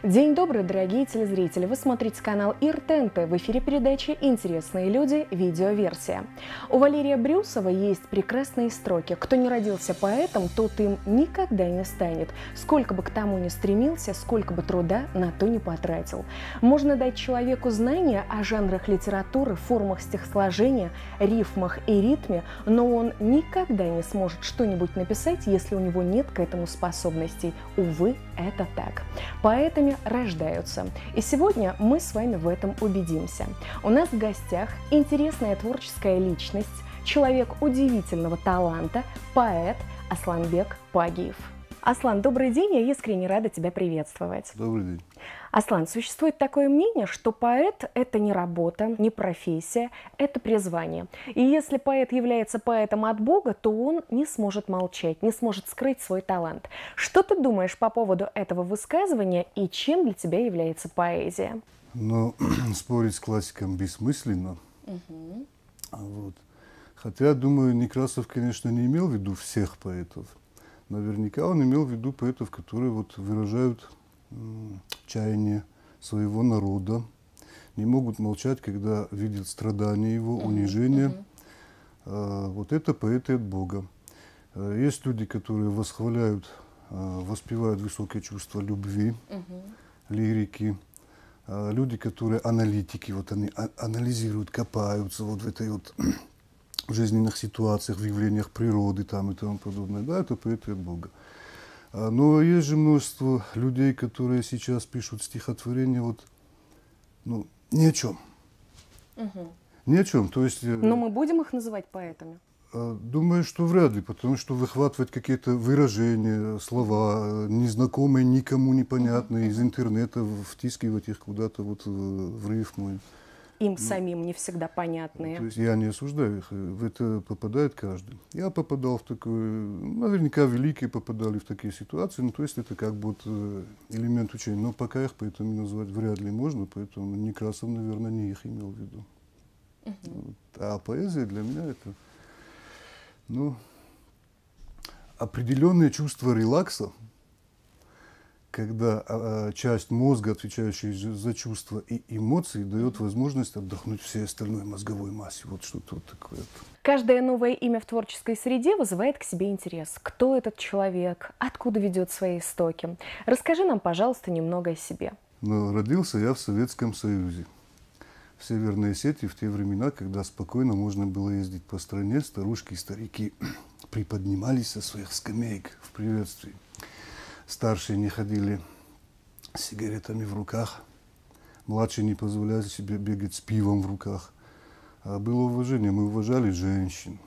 День добрый, дорогие телезрители! Вы смотрите канал ИР-ТНТ. В эфире передача «Интересные люди. Видеоверсия». У Валерия Брюсова есть прекрасные строки. Кто не родился поэтом, тот им никогда не станет. Сколько бы к тому ни стремился, сколько бы труда на то не потратил. Можно дать человеку знания о жанрах литературы, формах стихосложения, рифмах и ритме, но он никогда не сможет что-нибудь написать, если у него нет к этому способностей. Увы, это так. Поэтами рождаются. И сегодня мы с вами в этом убедимся. У нас в гостях интересная творческая личность, человек удивительного таланта, поэт Асланбек Пагиев. Аслан, добрый день, я искренне рада тебя приветствовать. Добрый день. Аслан, существует такое мнение, что поэт – это не работа, не профессия, это призвание. И если поэт является поэтом от Бога, то он не сможет молчать, не сможет скрыть свой талант. Что ты думаешь по поводу этого высказывания и чем для тебя является поэзия? Но спорить с классиком бессмысленно. Вот. Хотя, думаю, Некрасов, конечно, не имел в виду всех поэтов. Наверняка он имел в виду поэтов, которые вот выражают чаяние своего народа, не могут молчать, когда видят страдания его, унижения. Вот это поэты от Бога. Есть люди, которые восхваляют, воспевают высокие чувства любви, лирики. Люди, которые аналитики, вот они анализируют, копаются вот в этой вот в жизненных ситуациях, в явлениях природы там и тому подобное. Да, это поэты от Бога. Но есть же множество людей, которые сейчас пишут стихотворения вот, ну, ни о чем. Ни о чем. То есть, но мы будем их называть поэтами? Думаю, что вряд ли, потому что выхватывать какие-то выражения, слова, незнакомые, никому непонятные, из интернета, втискивать их куда-то вот в рифму. Им самим не всегда понятные. То есть я не осуждаю их, в это попадает каждый. Я попадал в такое, наверняка великие попадали в такие ситуации, ну то есть это как бы вот элемент учения, но пока их поэтому назвать вряд ли можно, поэтому Некрасов, наверное, не их имел в виду. Вот. А поэзия для меня это, ну, определенное чувство релакса, когда часть мозга, отвечающая за чувства и эмоции, дает возможность отдохнуть всей остальной мозговой массе. Вот что-то вот такое. Каждое новое имя в творческой среде вызывает к себе интерес. Кто этот человек? Откуда ведет свои истоки? Расскажи нам, пожалуйста, немного о себе. Но родился я в Советском Союзе. В Северной Осетии в те времена, когда спокойно можно было ездить по стране, старушки и старики приподнимались со своих скамеек в приветствии. Старшие не ходили с сигаретами в руках, младшие не позволяли себе бегать с пивом в руках. А было уважение, мы уважали женщин,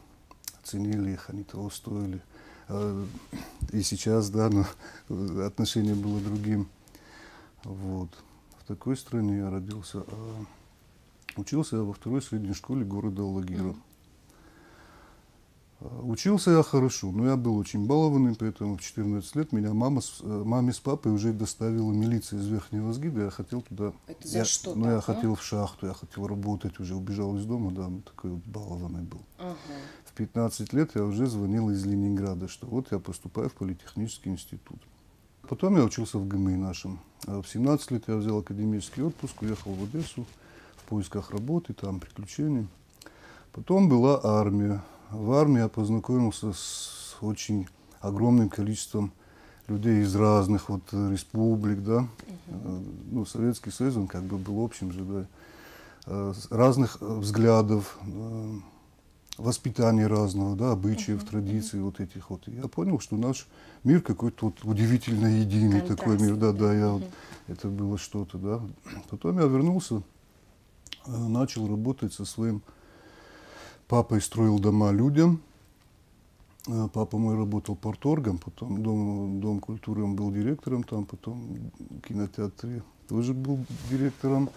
ценили их, они того стоили. И сейчас, да, но отношение было другим. Вот. В такой стране я родился. Учился я во второй средней школе города Алагира. Учился я хорошо, но я был очень балованный, поэтому в 14 лет меня маме с папой уже доставила милиция из Верхнего Сгида. Я хотел туда... Это за что? Ну, я хотел в шахту, я хотел работать, уже убежал из дома, да, такой вот балованный был. В 15 лет я уже звонил из Ленинграда, что вот я поступаю в политехнический институт. Потом я учился в ГМИ нашем. В 17 лет я взял академический отпуск, уехал в Одессу в поисках работы, там приключений. Потом была армия. В армии я познакомился с очень огромным количеством людей из разных вот республик, да. Ну, Советский Союз, он как бы был общим же, да. Разных взглядов, воспитания разного, да, обычаев, традиций вот этих вот. И я понял, что наш мир какой-то вот удивительно единый такой мир, да, да, вот, это было что-то, да. Потом я вернулся, начал работать со своим папой, строил дома людям. Папа мой работал порторгом, потом дом культуры, он был директором там, потом в кинотеатре тоже был директором.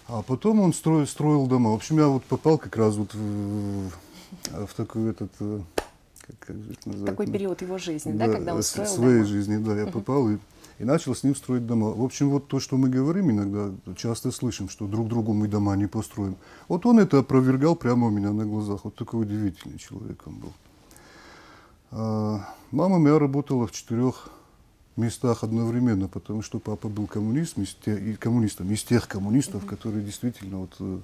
А потом он строил дома. В общем, я вот попал как раз вот в такой этот, как же это называется? Такой период его жизни, да, когда он строил своей дома. жизни, да, я попал и начал с ним строить дома. В общем, вот то, что мы говорим иногда, часто слышим, что друг другу мы дома не построим. Вот он это опровергал прямо у меня на глазах. Вот такой удивительный человек он был. Мама моя работала в 4 местах одновременно, потому что папа был коммунистом, из тех коммунистов, которые действительно, вот,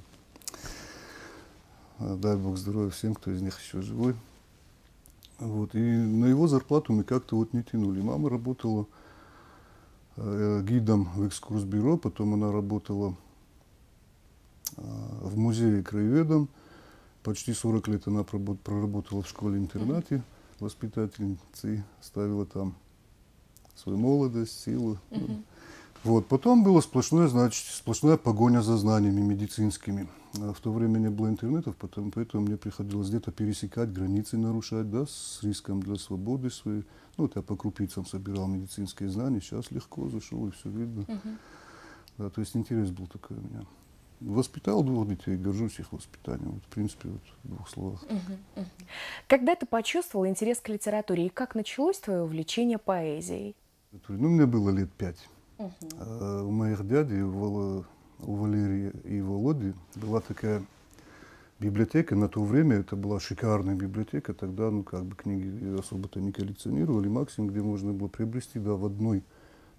дай бог здоровья всем, кто из них еще живой. Вот, и на его зарплату мы как-то вот не тянули. Мама работала гидом в экскурсбюро, потом она работала в музее краеведом. Почти 40 лет она проработала в школе-интернате воспитательницей, ставила там свою молодость, силу. Вот. Потом была сплошная погоня за знаниями медицинскими. В то время не было интернетов, поэтому мне приходилось где-то пересекать границы, нарушать, да, с риском для свободы своей. Ну, вот я по крупицам собирал медицинские знания, сейчас легко зашел, и все видно. Да, то есть интерес был такой у меня. Воспитал 2 детей, горжусь их воспитанием. Вот, в принципе, вот в 2 словах. Когда ты почувствовал интерес к литературе, и как началось твое увлечение поэзией? Ну, мне было лет 5. У моих дядей, у Валерия и Володи, была такая библиотека. На то время это была шикарная библиотека. Тогда, ну, как бы книги особо-то не коллекционировали. Максимум, где можно было приобрести, да, в одной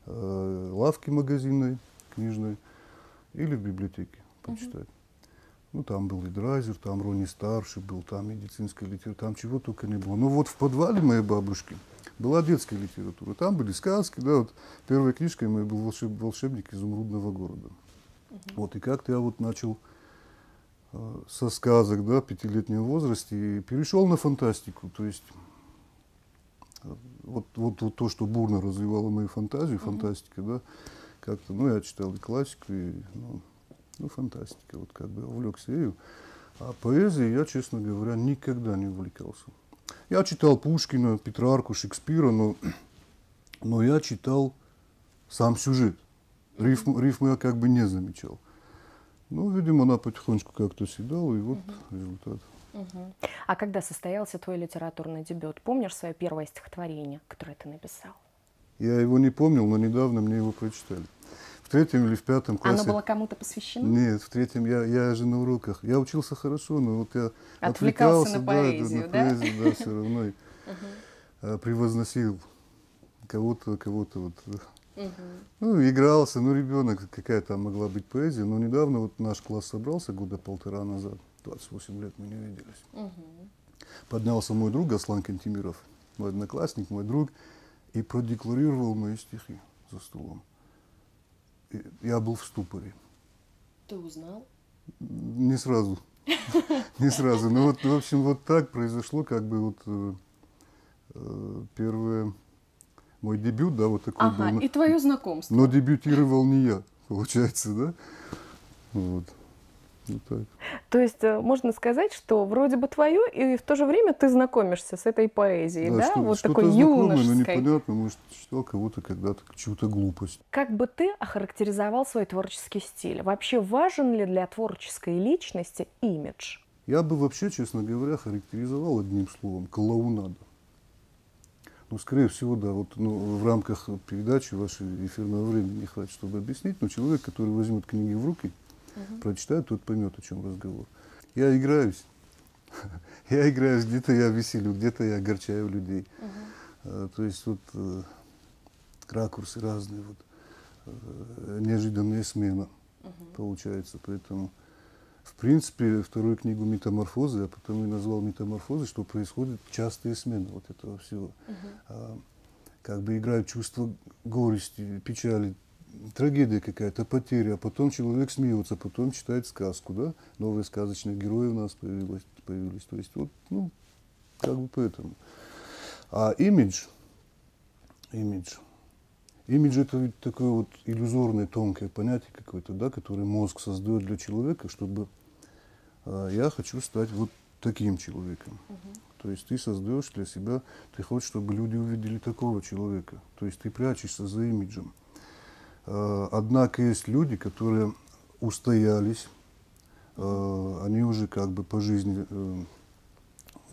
лавке магазинной, книжной, или в библиотеке почитать. Ну, там был и Драйзер, там Рони Старший был, там медицинская литература, там чего только не было. Но вот в подвале моей бабушки была детская литература. Там были сказки, да, вот первой книжкой моей был «Волшебник изумрудного города». Вот, и как-то я вот начал со сказок, да, в 5-летнем возрасте, и перешел на фантастику. То есть вот то, что бурно развивало мою фантазию, фантастика, да, как-то, ну, я читал и классику, и, ну, фантастика, вот как бы увлекся ею. А поэзией я, честно говоря, никогда не увлекался. Я читал Пушкина, Петрарку, Шекспира, но я читал сам сюжет. Рифму я как бы не замечал. Ну, видимо, она потихонечку как-то седала, и вот результат. А когда состоялся твой литературный дебют? Помнишь свое первое стихотворение, которое ты написал? Я его не помнил, но недавно мне его прочитали. В 3-м или в 5-м классе. Оно было кому-то посвящено? Нет, в 3-м я же на уроках. Я учился хорошо, но вот я Отвлекался отвлекался на поэзию, на поэзию, да, все равно. И, превозносил кого-то вот. Ну, игрался, ну, ребенок, какая там могла быть поэзия. Но недавно вот наш класс собрался, года 1,5 назад, 28 лет мы не виделись. Поднялся мой друг Аслан Кантемиров, мой одноклассник, мой друг, и продекларировал мои стихи за столом. И я был в ступоре. Ты узнал? Не сразу. Не сразу. Но вот, в общем, вот так произошло, как бы вот первое... Мой дебют, да, вот такой был. И твое знакомство. Но дебютировал не я, получается, да? Вот. Вот так. То есть можно сказать, что вроде бы твое, и в то же время ты знакомишься с этой поэзией, да? Вот такой юношеской. Но непонятно, может, читал кого-то когда-то, чью-то глупость. Как бы ты охарактеризовал свой творческий стиль? Вообще важен ли для творческой личности имидж? Я бы вообще, честно говоря, характеризовал одним словом – клоунада. Ну, скорее всего, да, вот, ну, в рамках передачи вашей эфирного времени не хватит, чтобы объяснить, но человек, который возьмет книги в руки, прочитает, тот поймет, о чем разговор. Я играюсь. Я играюсь, где-то я веселю, где-то я огорчаю людей. То есть вот ракурсы разные, вот, неожиданная смена получается. Поэтому, в принципе, вторую книгу «Метаморфозы» я потом и назвал «Метаморфозы», что происходит частые смены вот этого всего. Как бы играют чувства горести, печали, трагедия какая-то, потеря, а потом человек смеется, потом читает сказку, да, новые сказочные герои у нас появились. То есть вот, ну, как бы поэтому. А имидж это ведь такое вот иллюзорное, тонкое понятие какое-то, да, которое мозг создает для человека, чтобы я хочу стать вот таким человеком. То есть ты создаешь для себя, ты хочешь, чтобы люди увидели такого человека. То есть ты прячешься за имиджем. Однако есть люди, которые устоялись, они уже как бы по жизни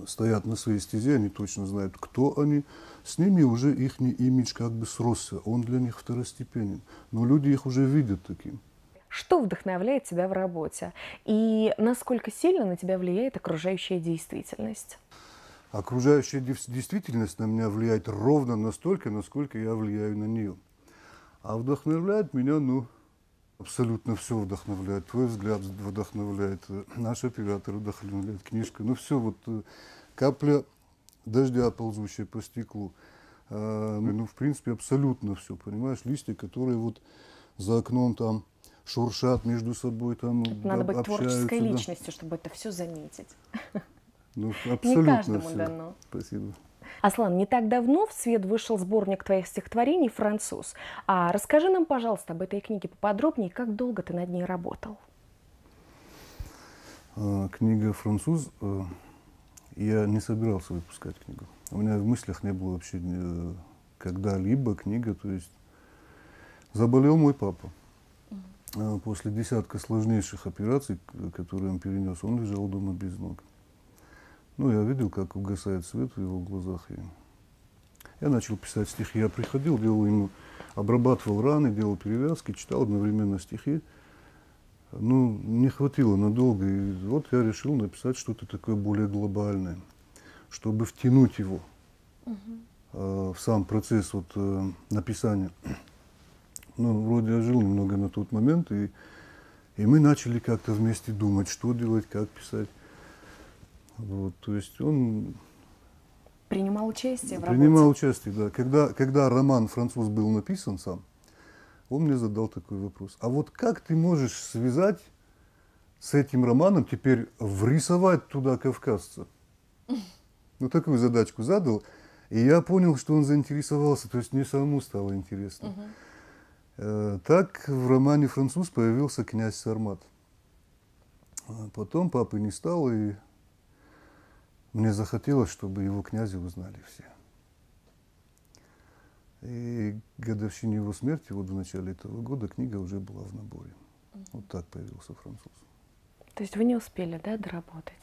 стоят на своей стезе, они точно знают, кто они. С ними уже их имидж как бы сросся, он для них второстепенен. Но люди их уже видят таким. Что вдохновляет тебя в работе? И насколько сильно на тебя влияет окружающая действительность? окружающая действительность на меня влияет ровно настолько, насколько я влияю на нее. А вдохновляет меня, ну, абсолютно все вдохновляет. Твой взгляд вдохновляет, наш оператор вдохновляет, книжка. Ну, все, вот капля дождя, ползущая по стеклу. Ну, в принципе, абсолютно все, понимаешь? Листья, которые вот за окном там шуршат между собой, там Надо быть общаются. творческой Да. личностью, чтобы это все заметить. Ну, Не абсолютно каждому все. дано. Спасибо. Аслан, не так давно в свет вышел сборник твоих стихотворений «Француз». А расскажи нам, пожалуйста, об этой книге поподробнее, как долго ты над ней работал? Книга «Француз». Я не собирался выпускать книгу. У меня в мыслях не было вообще когда-либо книга. То есть заболел мой папа. После десятка сложнейших операций, которые он перенес, он лежал дома без ног. Ну, я видел, как угасает свет в его глазах. И я начал писать стихи. Я приходил, делал ему, обрабатывал раны, делал перевязки, читал одновременно стихи. Ну, не хватило надолго. И вот я решил написать что-то такое более глобальное, чтобы втянуть его в сам процесс вот, написания. Ну, вроде я жил немного на тот момент, и мы начали как-то вместе думать, что делать, как писать. Вот, то есть он Принимал участие в работе? принимал участие, да. Когда роман «Француз» был написан сам, он мне задал такой вопрос. А вот как ты можешь связать с этим романом, теперь врисовать туда кавказца? Ну, такую задачку задал, и я понял, что он заинтересовался, то есть мне самому стало интересно. Так в романе «Француз» появился князь Сармат. Потом папы не стало, и мне захотелось, чтобы его князя узнали все. И к годовщине его смерти, вот в начале этого года, книга уже была в наборе. Вот так появился «Француз». То есть вы не успели, да, доработать?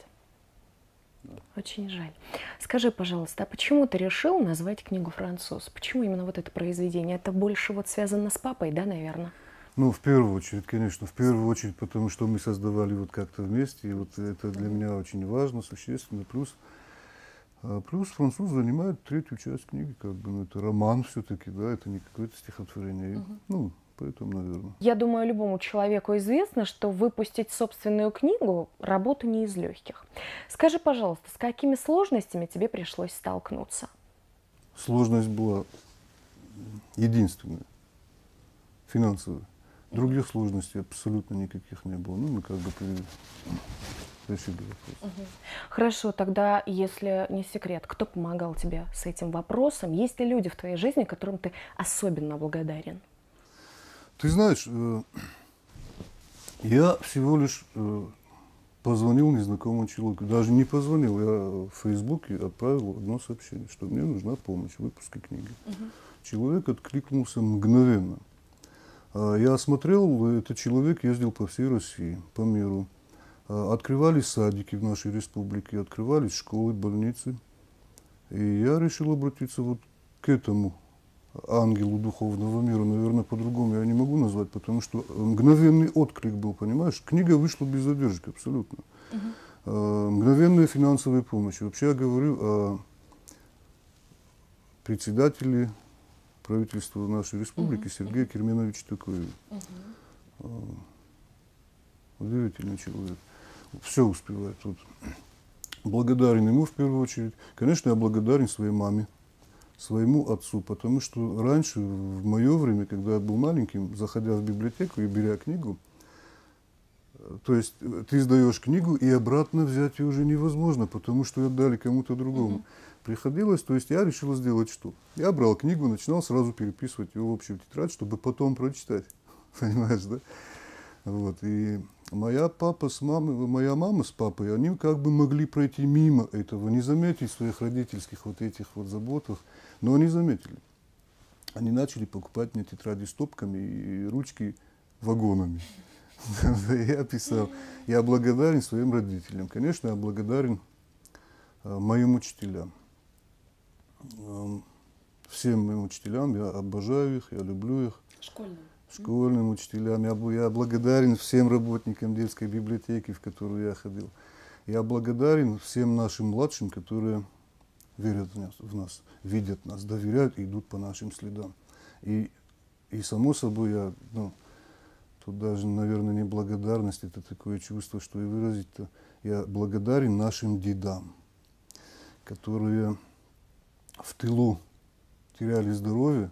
Да. Очень жаль. Скажи, пожалуйста, а почему ты решил назвать книгу «Француз»? Почему именно вот это произведение? Это больше вот связано с папой, да, наверное? Ну, в первую очередь, конечно, в первую очередь, потому что мы создавали вот как-то вместе, и вот это для меня очень важно, существенно. Плюс «Француз» занимает третью часть книги, как бы, ну, это роман все-таки, да, это не какое-то стихотворение. Ну, поэтому, наверное. Я думаю, любому человеку известно, что выпустить собственную книгу – работа не из легких. Скажи, пожалуйста, с какими сложностями тебе пришлось столкнуться? Сложность была единственная, финансовая. Других сложностей абсолютно никаких не было. Ну, мы как бы решили вопрос. Хорошо, тогда, если не секрет, кто помогал тебе с этим вопросом? Есть ли люди в твоей жизни, которым ты особенно благодарен? Ты знаешь, я всего лишь позвонил незнакомому человеку. Даже не позвонил, я в Фейсбуке отправил одно сообщение, что мне нужна помощь в выпуске книги. Человек откликнулся мгновенно. Я осмотрел, этот человек ездил по всей России, по миру. Открывались садики в нашей республике, открывались школы, больницы. И я решил обратиться вот к этому ангелу духовного мира. Наверное, по-другому я не могу назвать, потому что мгновенный отклик был, понимаешь? Книга вышла без задержки, абсолютно. Мгновенная финансовая помощь. Вообще я говорю о председателе правительства нашей республики Сергея Керменовича Токоеве. Удивительный человек. Все успевает. Вот. Благодарен ему в первую очередь. Конечно, я благодарен своей маме, своему отцу, потому что раньше, в мое время, когда я был маленьким, заходя в библиотеку и беря книгу, то есть ты сдаешь книгу, и обратно взять ее уже невозможно, потому что ее отдали кому-то другому. Приходилось, то есть я решил сделать что? Я брал книгу, начинал сразу переписывать ее в общую тетрадь, чтобы потом прочитать. Понимаешь, да? Вот. И моя мама с папой, они как бы могли пройти мимо этого, не заметить своих родительских вот этих вот заботов, но они заметили. Они начали покупать мне тетради стопками и ручки вагонами. Я писал. Я благодарен своим родителям. Конечно, я благодарен моим учителям. Всем моим учителям, я обожаю их, я люблю их. Школьным учителям. Я благодарен всем работникам детской библиотеки, в которую я ходил. Я благодарен всем нашим младшим, которые верят в нас, видят нас, доверяют и идут по нашим следам. И само собой, тут даже, наверное, не благодарность, это такое чувство, что и выразить-то. Я благодарен нашим дедам, которые в тылу теряли здоровье,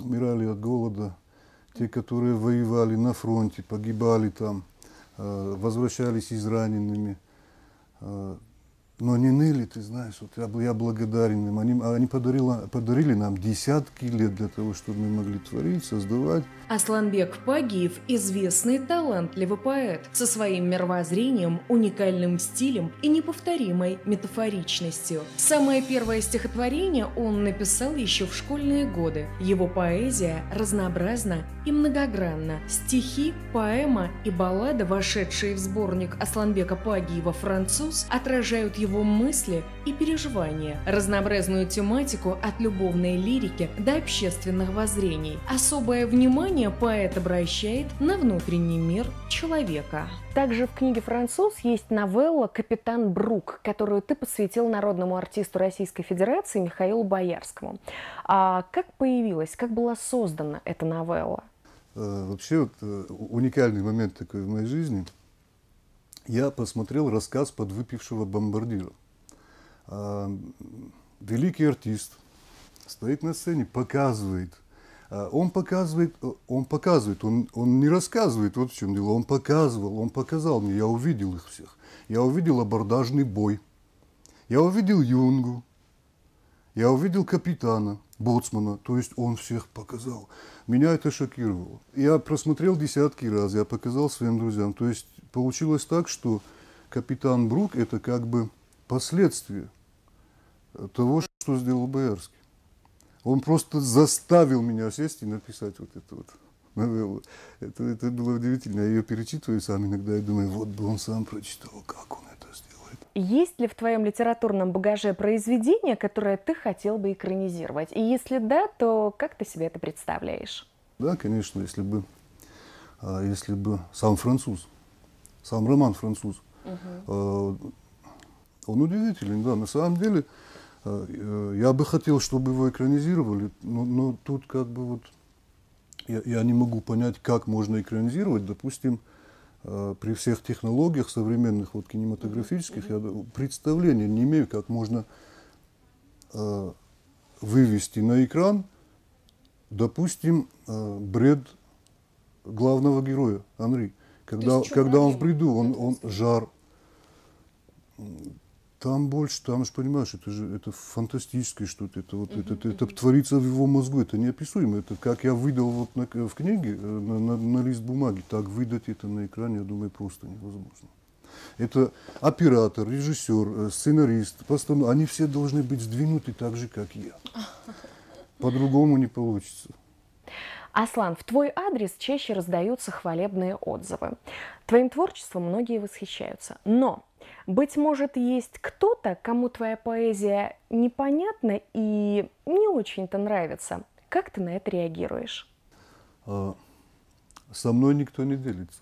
умирали от голода, те, которые воевали на фронте, погибали там, возвращались израненными, но не ныли, ты знаешь, вот я благодарен им. Они подарили нам десятки лет для того, чтобы мы могли творить, создавать. Асланбек Пагиев – известный талантливый поэт со своим мировоззрением, уникальным стилем и неповторимой метафоричностью. Самое первое стихотворение он написал еще в школьные годы. Его поэзия разнообразна и многогранна. Стихи, поэма и баллада, вошедшие в сборник Асланбека Пагиева «Француз», отражают его мысли и переживания, разнообразную тематику от любовной лирики до общественных воззрений. Особое внимание поэт обращает на внутренний мир человека. Также в книге «Француз» есть новелла «Капитан Брук», которую ты посвятил народному артисту Российской Федерации Михаилу Боярскому. А как появилась, как была создана эта новелла? Вообще, уникальный момент такой в моей жизни. Я посмотрел рассказ подвыпившего бомбардира. Великий артист стоит на сцене, показывает. Он не рассказывает, вот в чем дело. Он показал мне, я увидел их всех. Я увидел абордажный бой, я увидел юнгу, я увидел капитана, боцмана, то есть он всех показал. Меня это шокировало. Я просмотрел десятки раз, я показал своим друзьям. То есть получилось так, что капитан Брук – это как бы последствие того, что сделал Боярский. Он просто заставил меня сесть и написать вот эту вот новеллу. Это было удивительно. Я ее перечитываю сам иногда и думаю, вот бы он сам прочитал, как он это сделает. Есть ли в твоем литературном багаже произведение, которое ты хотел бы экранизировать? И если да, то как ты себе это представляешь? Да, конечно, если бы сам француз, сам роман «Француз». Он удивителен, да. На самом деле, я бы хотел, чтобы его экранизировали, но тут как бы вот я не могу понять, как можно экранизировать. Допустим, при всех технологиях современных, вот, кинематографических, я представления не имею, как можно вывести на экран, допустим, бред главного героя, Анри. Когда он в бреду, он жар. Там больше, там же, понимаешь, это фантастическое что-то, это творится в его мозгу, это неописуемо. Это как я выдал вот в книге на лист бумаги, так выдать это на экране, я думаю, просто невозможно. Это оператор, режиссер, сценарист, постановщик, они все должны быть сдвинуты так же, как я. По-другому не получится. Аслан, в твой адрес чаще раздаются хвалебные отзывы. Твоим творчеством многие восхищаются. Но, быть может, есть кто-то, кому твоя поэзия непонятна и не очень-то нравится. Как ты на это реагируешь? Со мной никто не делится.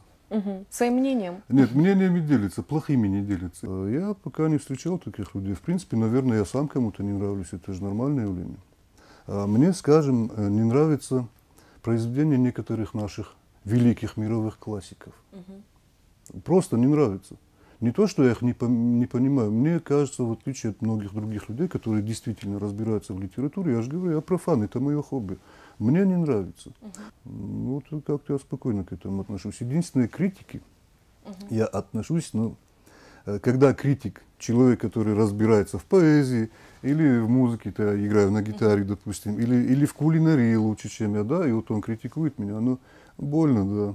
Своим мнением? Нет, мнениями делятся, плохими не делятся. Я пока не встречал таких людей. В принципе, наверное, я сам кому-то не нравлюсь, это же нормальное явление. Мне, скажем, не нравится произведения некоторых наших великих мировых классиков. Просто не нравится. Не то, что я их не понимаю. Мне кажется, в отличие от многих других людей, которые действительно разбираются в литературе, я же говорю, я профан, это мое хобби. Мне не нравится. Вот как-то я спокойно к этому отношусь. Единственное, критики я отношусь, когда критик, человек, который разбирается в поэзии, или в музыке, то я играю на гитаре, допустим, или в кулинарии лучше, чем я, да, и вот он критикует меня, больно, да,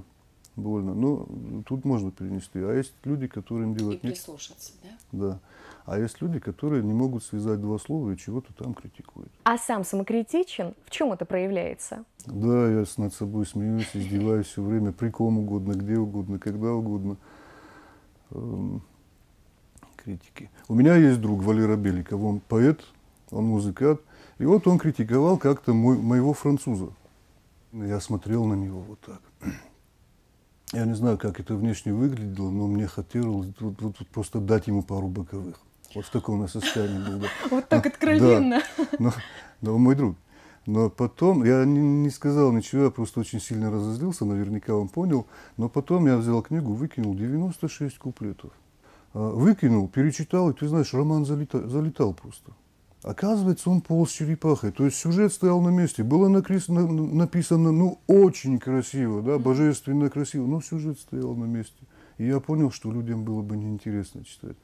больно, но тут можно перенести. А есть люди, которым делать нечего. И прислушаться, да? Да. А есть люди, которые не могут связать два слова и чего-то там критикуют. А сам самокритичен? В чем это проявляется? Да, я над собой смеюсь, издеваюсь все время, при ком угодно, где угодно, когда угодно. Критики. У меня есть друг Валера Беликов, он поэт, он музыкант, и вот он критиковал как-то моего француза. Я смотрел на него вот так. Я не знаю, как это внешне выглядело, но мне хотелось вот просто дать ему пару боковых. Вот в таком я состоянии был. Да. Вот так откровенно. Да, но мой друг. Но потом, я не сказал ничего, я просто очень сильно разозлился, наверняка он понял. Но потом я взял книгу, выкинул 96 куплетов. Выкинул, перечитал, и ты знаешь, роман залетал просто. Оказывается, он полз черепахой, то есть сюжет стоял на месте. Было написано, ну, очень красиво, да, божественно красиво, но сюжет стоял на месте. И я понял, что людям было бы неинтересно читать.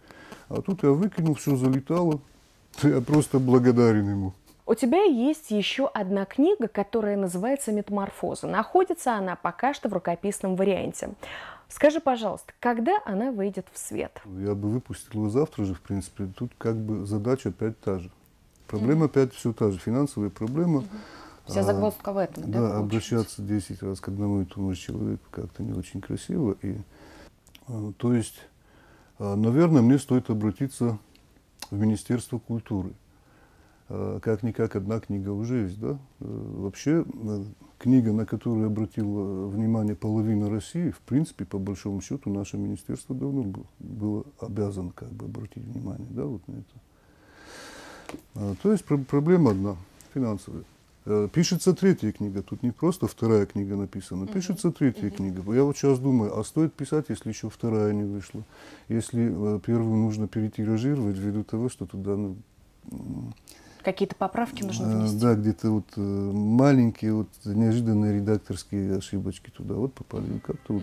А тут я выкинул, все залетало, я просто благодарен ему. У тебя есть еще одна книга, которая называется «Метаморфоза». Находится она пока что в рукописном варианте. Скажи, пожалуйста, когда она выйдет в свет? Я бы выпустил его завтра же, в принципе. Тут как бы задача опять та же. Проблема опять все та же, финансовая проблема. Вся загвоздка в этом, да? Да, обращаться 10 раз к одному и тому же человеку как-то не очень красиво. И, то есть, наверное, мне стоит обратиться в Министерство культуры. Как-никак одна книга уже есть, да? Вообще, книга, на которую обратила внимание половина России, в принципе, по большому счету, наше министерство давно было обязано как бы обратить внимание, да, вот на это. То есть проблема одна, финансовая. Пишется третья книга, тут не просто вторая книга написана, пишется третья книга. Я вот сейчас думаю, а стоит писать, если еще вторая не вышла? Если первую нужно перетиражировать ввиду того, что туда... Какие-то поправки нужно внести? Да, где-то вот маленькие, вот неожиданные редакторские ошибочки туда вот попали. Как-то вот.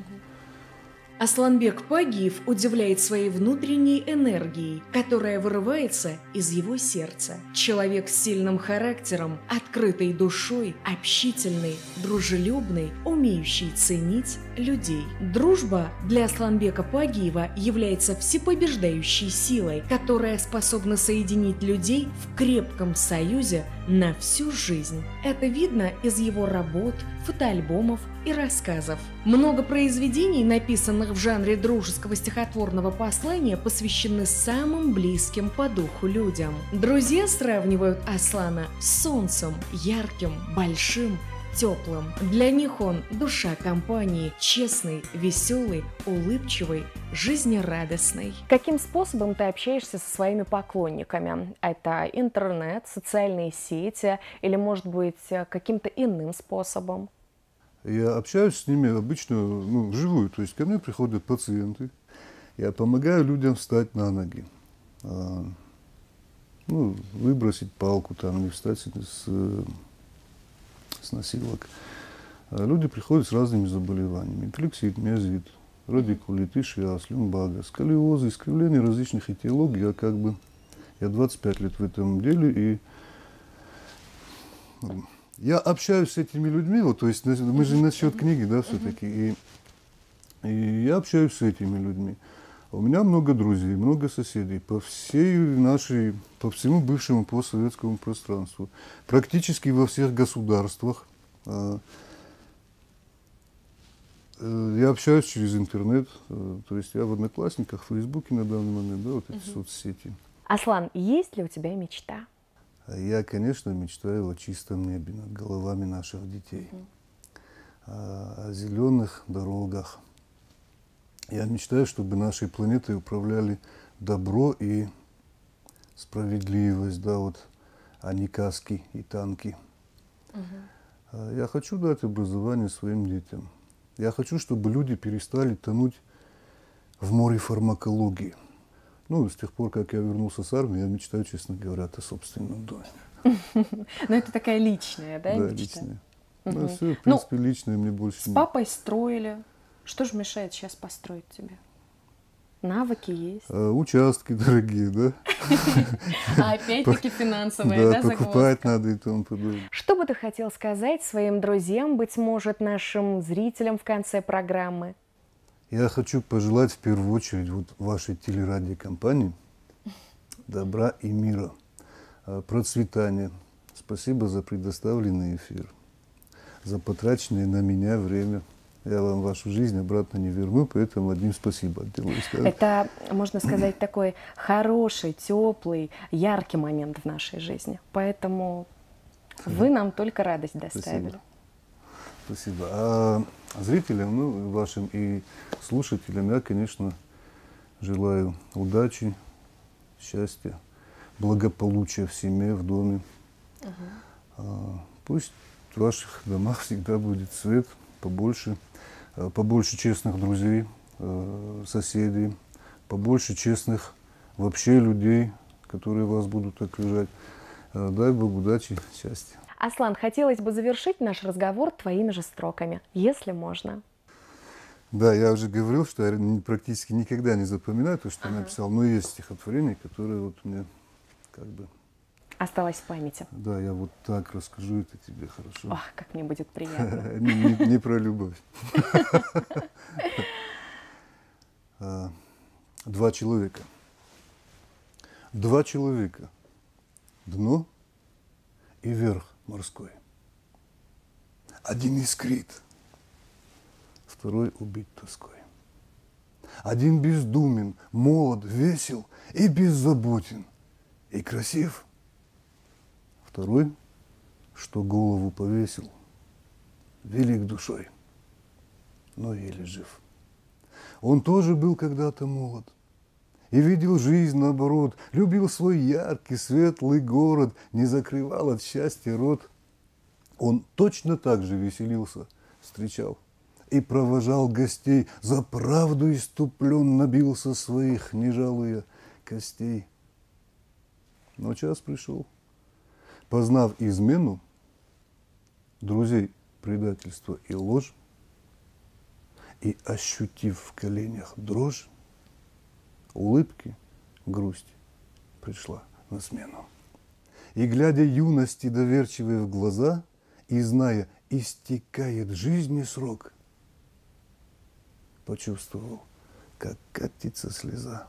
Асланбек Пагиев удивляет своей внутренней энергией, которая вырывается из его сердца. Человек с сильным характером, открытой душой, общительный, дружелюбный, умеющий ценить людей. Дружба для Асланбека Пагиева является всепобеждающей силой, которая способна соединить людей в крепком союзе на всю жизнь. Это видно из его работ, фотоальбомов и рассказов. Много произведений, написанных в жанре дружеского стихотворного послания, посвящены самым близким по духу людям. Друзья сравнивают Аслана с солнцем, ярким, большим, теплым. Для них он душа компании, честный, веселый, улыбчивый, жизнерадостный. Каким способом ты общаешься со своими поклонниками? Это интернет, социальные сети или, может быть, каким-то иным способом? Я общаюсь с ними обычно вживую, то есть ко мне приходят пациенты, я помогаю людям встать на ноги, выбросить палку там, не встать с носилок. Люди приходят с разными заболеваниями: эпилепсит, миозит, радикулит, ишиаз, люмбага, сколиозы, искривления различных этиологий. Я 25 лет в этом деле, и я общаюсь с этими людьми, вот, то есть мы же насчет книги, да, все-таки, и я общаюсь с этими людьми. У меня много друзей, много соседей по всему бывшему постсоветскому пространству, практически во всех государствах. Я общаюсь через интернет, то есть я в Одноклассниках, в Фейсбуке на данный момент, да, вот эти соцсети. Аслан, есть ли у тебя мечта? Я, конечно, мечтаю о чистом небе над головами наших детей, о зеленых дорогах. Я мечтаю, чтобы нашей планетой управляли добро и справедливость, да, вот, а не каски и танки. Я хочу дать образование своим детям. Я хочу, чтобы люди перестали тонуть в море фармакологии. С тех пор, как я вернулся с армии, я мечтаю, честно говоря, о собственном доме. Но это такая личная, да, мечта? Да, личная. Все, в принципе, личное мне больше с папой строили. Что же мешает сейчас построить тебе? Навыки есть. Участки дорогие, да? А опять-таки финансовые, да, загвоздка? Покупать надо и тому подобное. Что бы ты хотел сказать своим друзьям, быть может, нашим зрителям в конце программы? Я хочу пожелать в первую очередь вашей телерадиокомпании добра и мира, процветания. Спасибо за предоставленный эфир, за потраченное на меня время. Я вам вашу жизнь обратно не верну, поэтому одним спасибо отделаю. Это, можно сказать, такой хороший, теплый, яркий момент в нашей жизни. Поэтому вы нам только радость доставили. Спасибо. Спасибо. А зрителям, ну, вашим и слушателям я, конечно, желаю удачи, счастья, благополучия в семье, в доме. Пусть в ваших домах всегда будет свет, побольше честных друзей, соседей, побольше честных вообще людей, которые вас будут окружать. Дай Бог удачи, счастья. Аслан, хотелось бы завершить наш разговор твоими же строками, если можно. Да, я уже говорил, что я практически никогда не запоминаю то, что я написал, но есть стихотворение, которое вот мне как бы... Осталось в памяти. Да, я вот так расскажу это тебе хорошо. Ох, как мне будет приятно. Не про любовь. Два человека. Два человека. Дно и верх морской. Один искрит, второй убит тоской. Один бездумен, молод, весел и беззаботен, и красив. Второй, что голову повесил, велик душой, но еле жив. Он тоже был когда-то молод и видел жизнь наоборот, любил свой яркий, светлый город, не закрывал от счастья рот. Он точно так же веселился, встречал и провожал гостей, за правду иступлен набился своих, не жалуя костей. Но час пришел, познав измену, друзей предательство и ложь, и ощутив в коленях дрожь, улыбки, грусть пришла на смену. И, глядя юности доверчивой в глаза, и зная, истекает жизни срок, почувствовал, как катится слеза,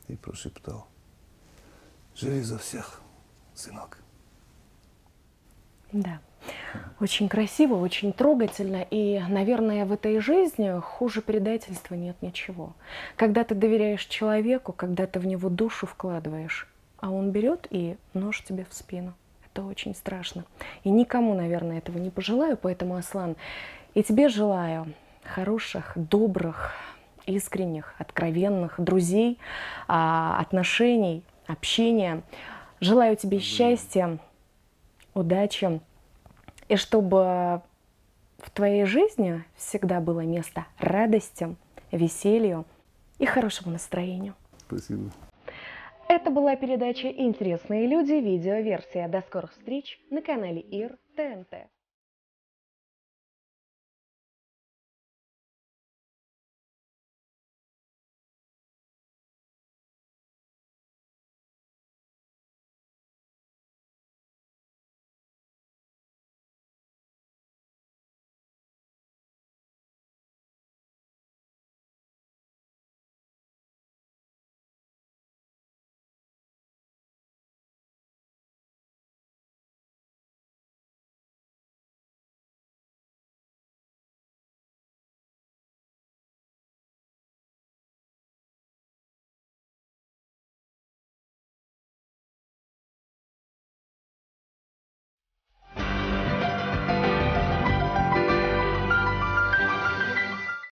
и прошептал: живи за всех, сынок. Да. Очень красиво, очень трогательно, и, наверное, в этой жизни хуже предательства нет ничего. Когда ты доверяешь человеку, когда ты в него душу вкладываешь, а он берет и нож тебе в спину. Это очень страшно. И никому, наверное, этого не пожелаю, поэтому, Аслан, и тебе желаю хороших, добрых, искренних, откровенных друзей, отношений, общения. Желаю тебе счастья, удачи. И чтобы в твоей жизни всегда было место радости, веселью и хорошему настроению. Спасибо. Это была передача «Интересные люди», видеоверсия. До скорых встреч на канале ИР ТНТ.